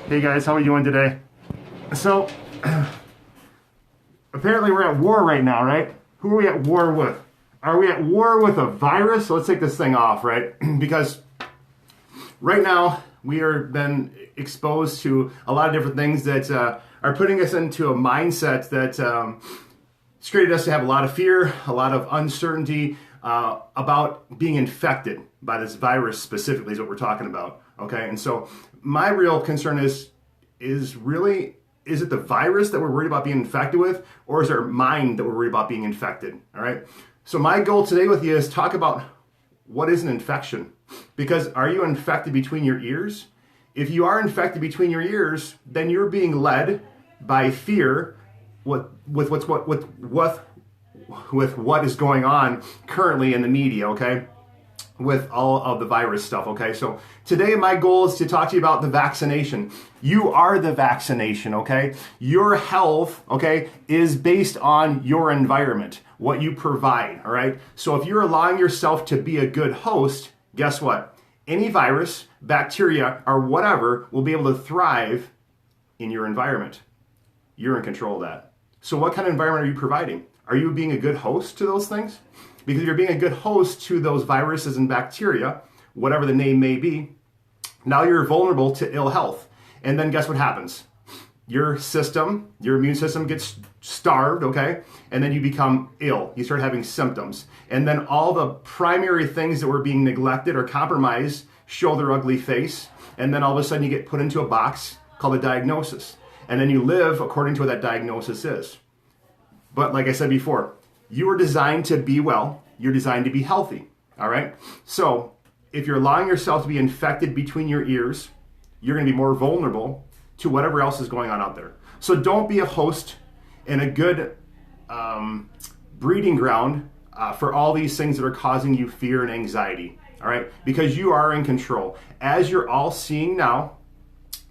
Hey guys, how are you doing today? So, apparently we're at war right now, right? Who are we at war with? Are we at war with a virus? So let's take this thing off, right? Because right now we are been exposed to a lot of different things that are putting us into a mindset that it's created us to have a lot of fear, a lot of uncertainty about being infected by this virus specifically is what we're talking about, okay? And so my real concern is it the virus that we're worried about being infected with, or is it our mind that we're worried about being infected, all right? So my goal today with you is talk about what is an infection. Because are you infected between your ears? If you are infected between your ears, then you're being led by fear with what is going on currently in the media, okay? With all of the virus stuff, okay? So today my goal is to talk to you about the vaccination. You are the vaccination, okay? Your health, okay, is based on your environment, what you provide, all right? So if you're allowing yourself to be a good host, guess what? Any virus, bacteria, or whatever will be able to thrive in your environment. You're in control of that. So what kind of environment are you providing? Are you being a good host to those things? Because if you're being a good host to those viruses and bacteria, whatever the name may be, now you're vulnerable to ill health. And then guess what happens? Your immune system gets starved, okay? And then you become ill. You start having symptoms. And then all the primary things that were being neglected or compromised show their ugly face. And then all of a sudden you get put into a box called a diagnosis. And then you live according to what that diagnosis is. But like I said before, you are designed to be well. You're designed to be healthy, all right? So if you're allowing yourself to be infected between your ears, you're going to be more vulnerable to whatever else is going on out there. So don't be a host and a good breeding ground for all these things that are causing you fear and anxiety, all right? Because you are in control. As you're all seeing now,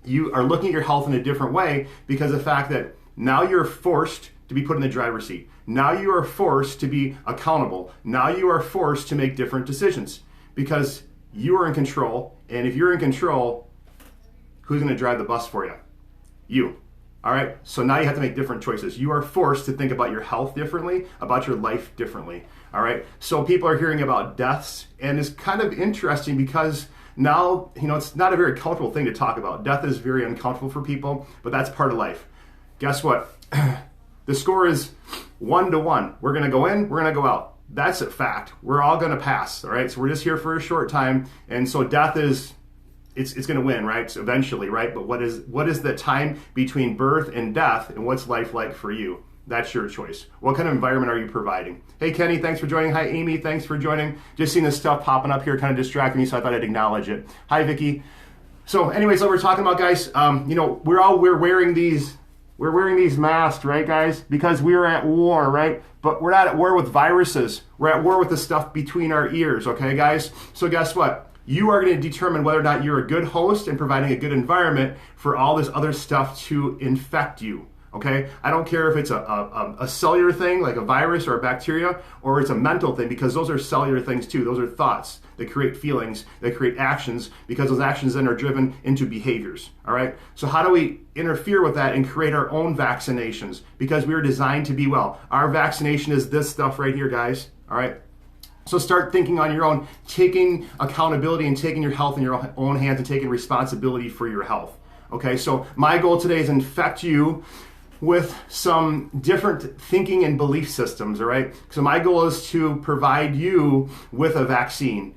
you are looking at your health in a different way because of the fact that now you're forced to be put in the driver's seat. Now you are forced to be accountable. Now you are forced to make different decisions because you are in control. And if you're in control, who's going to drive the bus for you? You. All right? So now you have to make different choices. You are forced to think about your health differently, about your life differently. All right? So people are hearing about deaths, and it's kind of interesting because now, it's not a very comfortable thing to talk about. Death is very uncomfortable for people, but that's part of life. Guess what? The score is 1-1. We're going to go in, we're going to go out. That's a fact. We're all going to pass, all right? So we're just here for a short time, and so death is, it's going to win, right? So eventually, right? But what is the time between birth and death, and what's life like for you? That's your choice. What kind of environment are you providing? Hey, Kenny, thanks for joining. Hi, Amy, thanks for joining. Just seeing this stuff popping up here kind of distracting me, so I thought I'd acknowledge it. Hi, Vicky. So anyways, what we're talking about, guys, we're wearing these masks, right, guys? Because we're at war, right? But we're not at war with viruses. We're at war with the stuff between our ears, okay, guys? So guess what? You are going to determine whether or not you're a good host and providing a good environment for all this other stuff to infect you, okay? I don't care if it's a cellular thing, like a virus or a bacteria, or it's a mental thing, because those are cellular things too. Those are thoughts that create feelings, that create actions, because those actions then are driven into behaviors, all right? So how do we interfere with that and create our own vaccinations? Because we are designed to be well. Our vaccination is this stuff right here, guys, all right? So start thinking on your own, taking accountability and taking your health in your own hands and taking responsibility for your health, okay? So my goal today is infect you with some different thinking and belief systems, all right? So my goal is to provide you with a vaccine.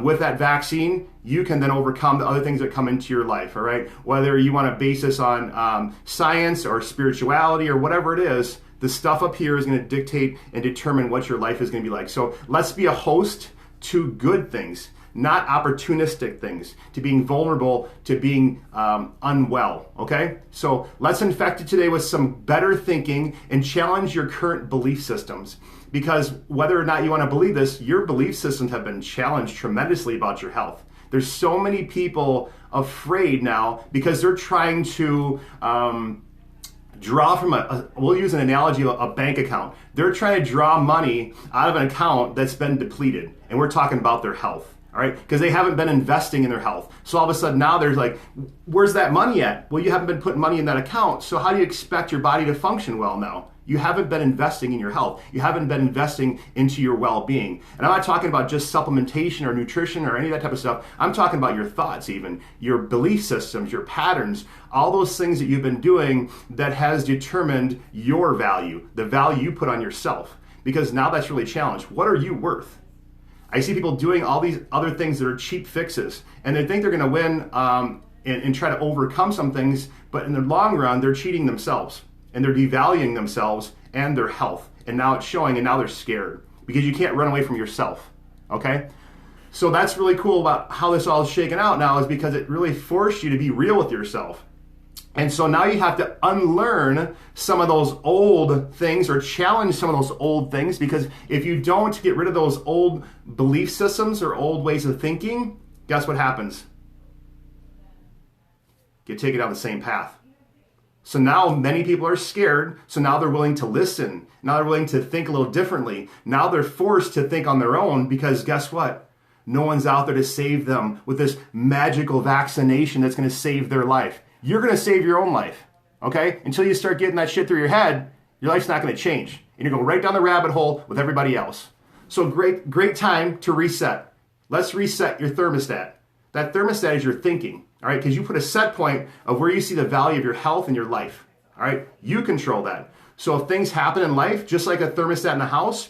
With that vaccine, you can then overcome the other things that come into your life, all right? Whether you want to base this on science or spirituality or whatever it is, the stuff up here is going to dictate and determine what your life is going to be like. So let's be a host to good things, not opportunistic things, to being vulnerable, to being unwell, okay? So let's infect it today with some better thinking and challenge your current belief systems. Because whether or not you want to believe this, your belief systems have been challenged tremendously about your health. There's so many people afraid now because they're trying to draw from we'll use an analogy of a bank account. They're trying to draw money out of an account that's been depleted, and we're talking about their health. All right, because they haven't been investing in their health. So all of a sudden now there's like, where's that money at? Well, you haven't been putting money in that account. So how do you expect your body to function well now? You haven't been investing in your health. You haven't been investing into your well-being. And I'm not talking about just supplementation or nutrition or any of that type of stuff. I'm talking about your thoughts even, your belief systems, your patterns, all those things that you've been doing that has determined your value, the value you put on yourself. Because now that's really challenged. What are you worth? I see people doing all these other things that are cheap fixes, and they think they're going to win and try to overcome some things, but in the long run, they're cheating themselves, and they're devaluing themselves and their health. And now it's showing, and now they're scared because you can't run away from yourself, okay? So that's really cool about how this all is shaken out now, is because it really forced you to be real with yourself. And so now you have to unlearn some of those old things or challenge some of those old things, because if you don't get rid of those old belief systems or old ways of thinking, guess what happens? You take it down the same path. So now many people are scared, so now they're willing to listen. Now they're willing to think a little differently. Now they're forced to think on their own, because guess what? No one's out there to save them with this magical vaccination that's going to save their life. You're going to save your own life, okay? Until you start getting that shit through your head, your life's not going to change. And you're going right down the rabbit hole with everybody else. So great time to reset. Let's reset your thermostat. That thermostat is your thinking, all right? Because you put a set point of where you see the value of your health and your life, all right? You control that. So if things happen in life, just like a thermostat in a house,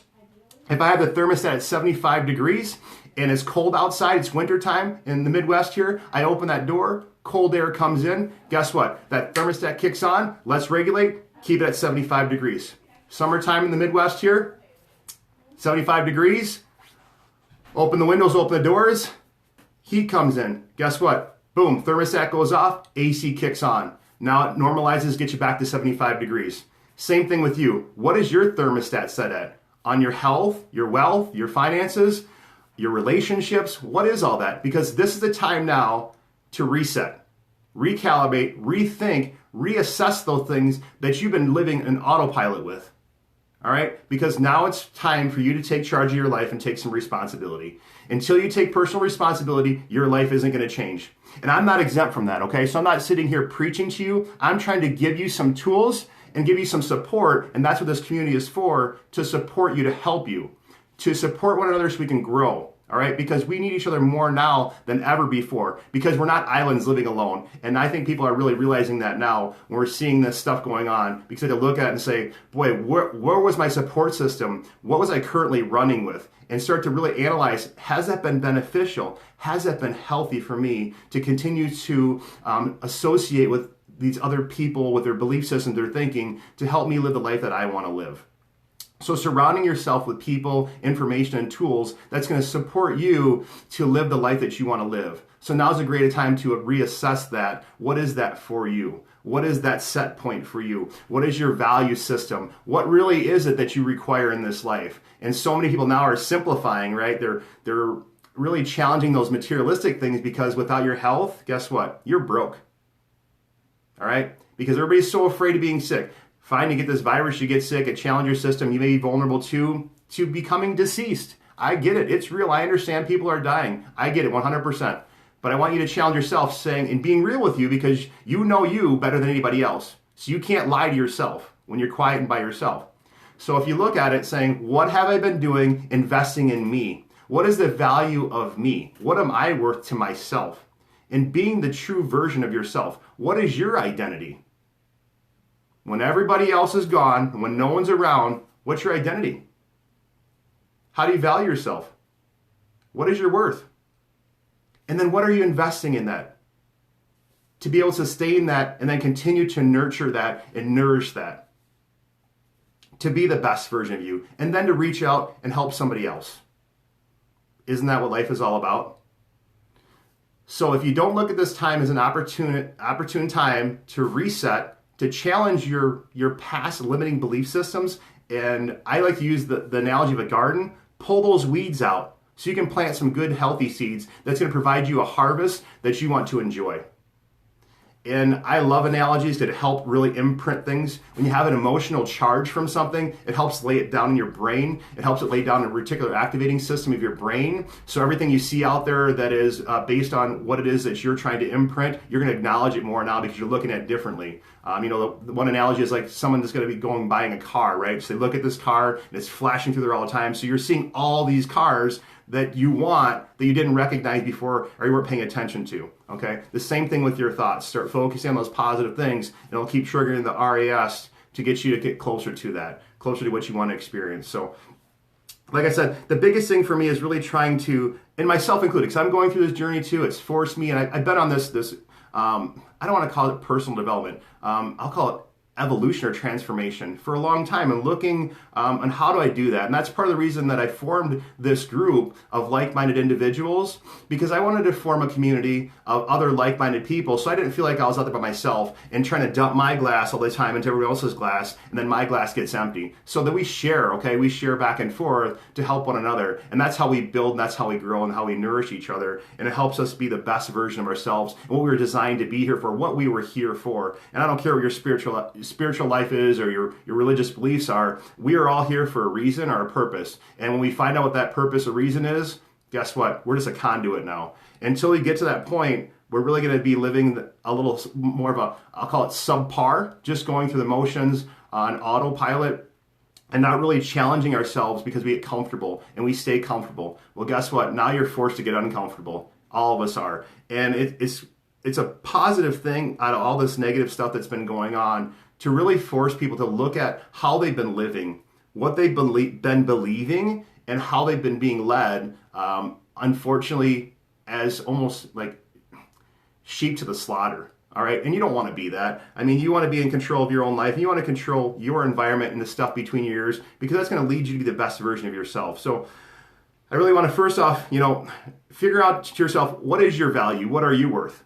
if I have the thermostat at 75 degrees and it's cold outside, it's wintertime in the Midwest here, I open that door, cold air comes in, guess what? That thermostat kicks on, let's regulate, keep it at 75 degrees. Summertime in the Midwest here, 75 degrees, open the windows, open the doors, heat comes in, guess what? Boom, thermostat goes off, AC kicks on. Now it normalizes, gets you back to 75 degrees. Same thing with you. What is your thermostat set at? On your health, your wealth, your finances, your relationships? What is all that? Because this is the time now to reset, recalibrate, rethink, reassess those things that you've been living in autopilot with. All right? Because now it's time for you to take charge of your life and take some responsibility. Until you take personal responsibility, your life isn't going to change. And I'm not exempt from that, okay? So I'm not sitting here preaching to you. I'm trying to give you some tools and give you some support, and that's what this community is for, to support you, to help you, to support one another so we can grow. All right, because we need each other more now than ever before, because we're not islands living alone. And I think people are really realizing that now when we're seeing this stuff going on, because they look at it and say, boy, where was my support system? What was I currently running with? And start to really analyze, has that been beneficial? Has that been healthy for me to continue to associate with these other people, with their belief systems, their thinking, to help me live the life that I want to live? So surrounding yourself with people, information, and tools that's going to support you to live the life that you want to live. So now's a great time to reassess that. What is that for you? What is that set point for you? What is your value system? What really is it that you require in this life? And so many people now are simplifying, right? They're really challenging those materialistic things, because without your health, guess what? You're broke. All right? Because everybody's so afraid of being sick. Fine, you get this virus, you get sick, it challenges your system, you may be vulnerable to becoming deceased. I get it, it's real, I understand people are dying. I get it 100%. But I want you to challenge yourself, saying and being real with you, because you know you better than anybody else. So you can't lie to yourself when you're quiet and by yourself. So if you look at it saying, what have I been doing investing in me? What is the value of me? What am I worth to myself? And being the true version of yourself. What is your identity? When everybody else is gone, when no one's around, what's your identity? How do you value yourself? What is your worth? And then what are you investing in that? To be able to sustain that and then continue to nurture that and nourish that. To be the best version of you, and then to reach out and help somebody else. Isn't that what life is all about? So if you don't look at this time as an opportune time to reset, to challenge your past limiting belief systems, and I like to use the analogy of a garden, pull those weeds out so you can plant some good healthy seeds that's going to provide you a harvest that you want to enjoy. And I love analogies that help really imprint things. When you have an emotional charge from something, it helps lay it down in your brain. It helps it lay down a reticular activating system of your brain. So everything you see out there that is based on what it is that you're trying to imprint, you're going to acknowledge it more now because you're looking at it differently. The one analogy is like someone that's going to be buying a car, right? So they look at this car and it's flashing through there all the time. So you're seeing all these cars that you want that you didn't recognize before or you weren't paying attention to, okay? The same thing with your thoughts. Start focusing on those positive things and it'll keep triggering the RAS to get you to get closer to that, closer to what you want to experience. So like I said, the biggest thing for me is really trying to, and myself included, because I'm going through this journey too, it's forced me, and I've been on this I don't want to call it personal development, I'll call it evolution or transformation for a long time and looking on how do I do that. And that's part of the reason that I formed this group of like-minded individuals, because I wanted to form a community of other like-minded people so I didn't feel like I was out there by myself and trying to dump my glass all the time into everybody else's glass and then my glass gets empty. So that we share, okay? We share back and forth to help one another. And that's how we build and that's how we grow and how we nourish each other. And it helps us be the best version of ourselves and what we were designed to be here for, what we were here for. And I don't care what your spiritual life is or your religious beliefs are, we are all here for a reason or a purpose. And when we find out what that purpose or reason is, guess what? We're just a conduit now. Until we get to that point, we're really going to be living a little more of a, I'll call it subpar, just going through the motions on autopilot and not really challenging ourselves because we get comfortable and we stay comfortable. Well, guess what? Now you're forced to get uncomfortable. All of us are. And it's a positive thing out of all this negative stuff that's been going on to really force people to look at how they've been living, what they've been believing, and how they've been being led, unfortunately, as almost like sheep to the slaughter, all right? And you don't want to be that. I mean, you want to be in control of your own life, and you want to control your environment and the stuff between your ears, because that's going to lead you to be the best version of yourself. So I really want to, first off, figure out to yourself, what is your value? What are you worth?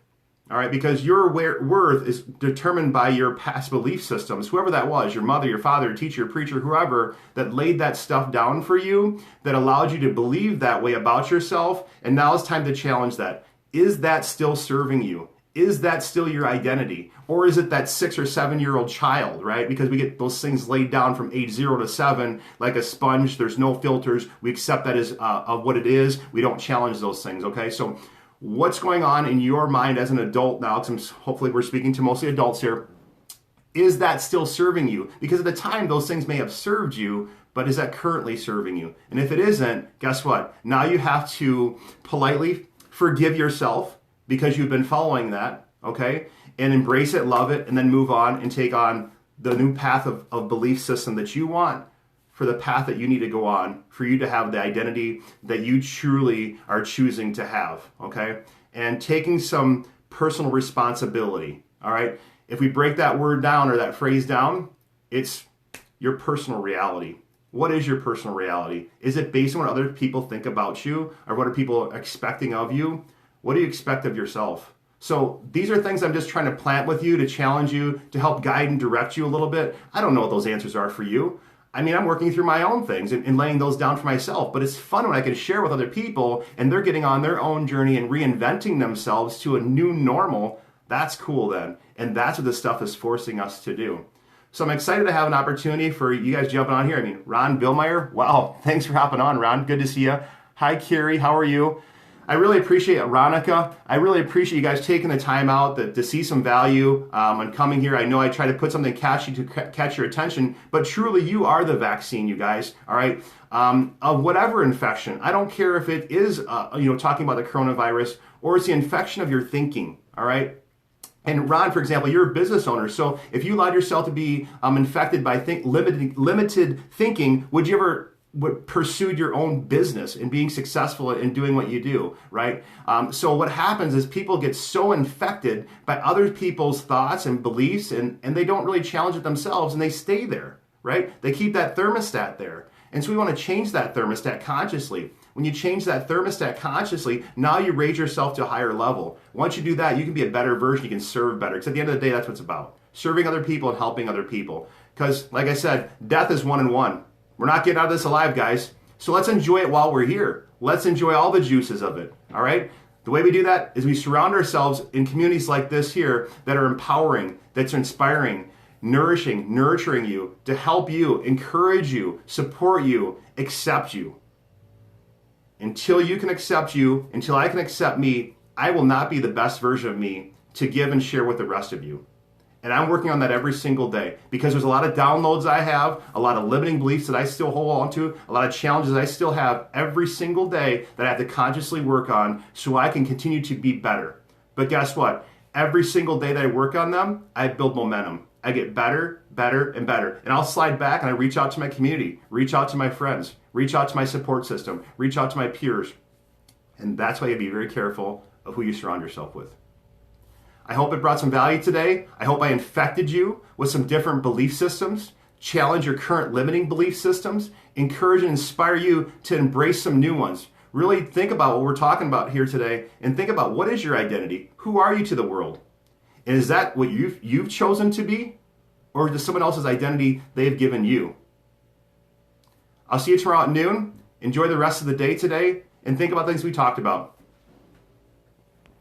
All right, because your worth is determined by your past belief systems, whoever that was, your mother, your father, your teacher, your preacher, whoever that laid that stuff down for you, that allowed you to believe that way about yourself, and now it's time to challenge that. Is that still serving you? Is that still your identity? Or is it that 6 or 7 year old child, right? Because we get those things laid down from age 0 to 7 like a sponge. There's no filters. We accept that as of what it is. We don't challenge those things, okay? So what's going on in your mind as an adult now, because hopefully we're speaking to mostly adults here, is that still serving you? Because at the time, those things may have served you, but is that currently serving you? And if it isn't, guess what? Now you have to politely forgive yourself because you've been following that, okay? And embrace it, love it, and then move on and take on the new path of belief system that you want, for the path that you need to go on, for you to have the identity that you truly are choosing to have, okay? And taking some personal responsibility, all right? If we break that word down or that phrase down, it's your personal reality. What is your personal reality? Is it based on what other people think about you or what are people expecting of you? What do you expect of yourself? So these are things I'm just trying to plant with you, to challenge you, to help guide and direct you a little bit. I don't know what those answers are for you. I mean, I'm working through my own things and laying those down for myself, but it's fun when I can share with other people and they're getting on their own journey and reinventing themselves to a new normal. That's cool then. And that's what this stuff is forcing us to do. So I'm excited to have an opportunity for you guys jumping on here. I mean, Ron Billmeyer, wow, thanks for hopping on, Ron. Good to see you. Hi, Carrie, how are you? I really appreciate it, Ronica. I really appreciate you guys taking the time out to see some value and coming here. I know I try to put something catchy to catch your attention, but truly you are the vaccine, you guys, all right? Of whatever infection. I don't care if it is, talking about the coronavirus or it's the infection of your thinking, all right? And Ron, for example, you're a business owner. So if you allowed yourself to be infected by limited thinking, would you ever pursued your own business and being successful in doing what you do, right? So what happens is people get so infected by other people's thoughts and beliefs and they don't really challenge it themselves and they stay there, right? They keep that thermostat there. And so we want to change that thermostat consciously. When you change that thermostat consciously, now you raise yourself to a higher level. Once you do that, you can be a better version, you can serve better. Because at the end of the day, that's what it's about. Serving other people and helping other people. Because like I said, death is 1 and 1. We're not getting out of this alive, guys. So let's enjoy it while we're here. Let's enjoy all the juices of it, all right? The way we do that is we surround ourselves in communities like this here that are empowering, that's inspiring, nourishing, nurturing you, to help you, encourage you, support you, accept you. Until you can accept you, until I can accept me, I will not be the best version of me to give and share with the rest of you. And I'm working on that every single day because there's a lot of downloads I have, a lot of limiting beliefs that I still hold on to, a lot of challenges I still have every single day that I have to consciously work on so I can continue to be better. But guess what? Every single day that I work on them, I build momentum. I get better, better, and better. And I'll slide back and I reach out to my community, reach out to my friends, reach out to my support system, reach out to my peers. And that's why you be very careful of who you surround yourself with. I hope it brought some value today. I hope I infected you with some different belief systems, challenge your current limiting belief systems, encourage and inspire you to embrace some new ones. Really think about what we're talking about here today and think about what is your identity? Who are you to the world? And is that what you've chosen to be? Or is someone else's identity they've given you? I'll see you tomorrow at noon. Enjoy the rest of the day today and think about things we talked about.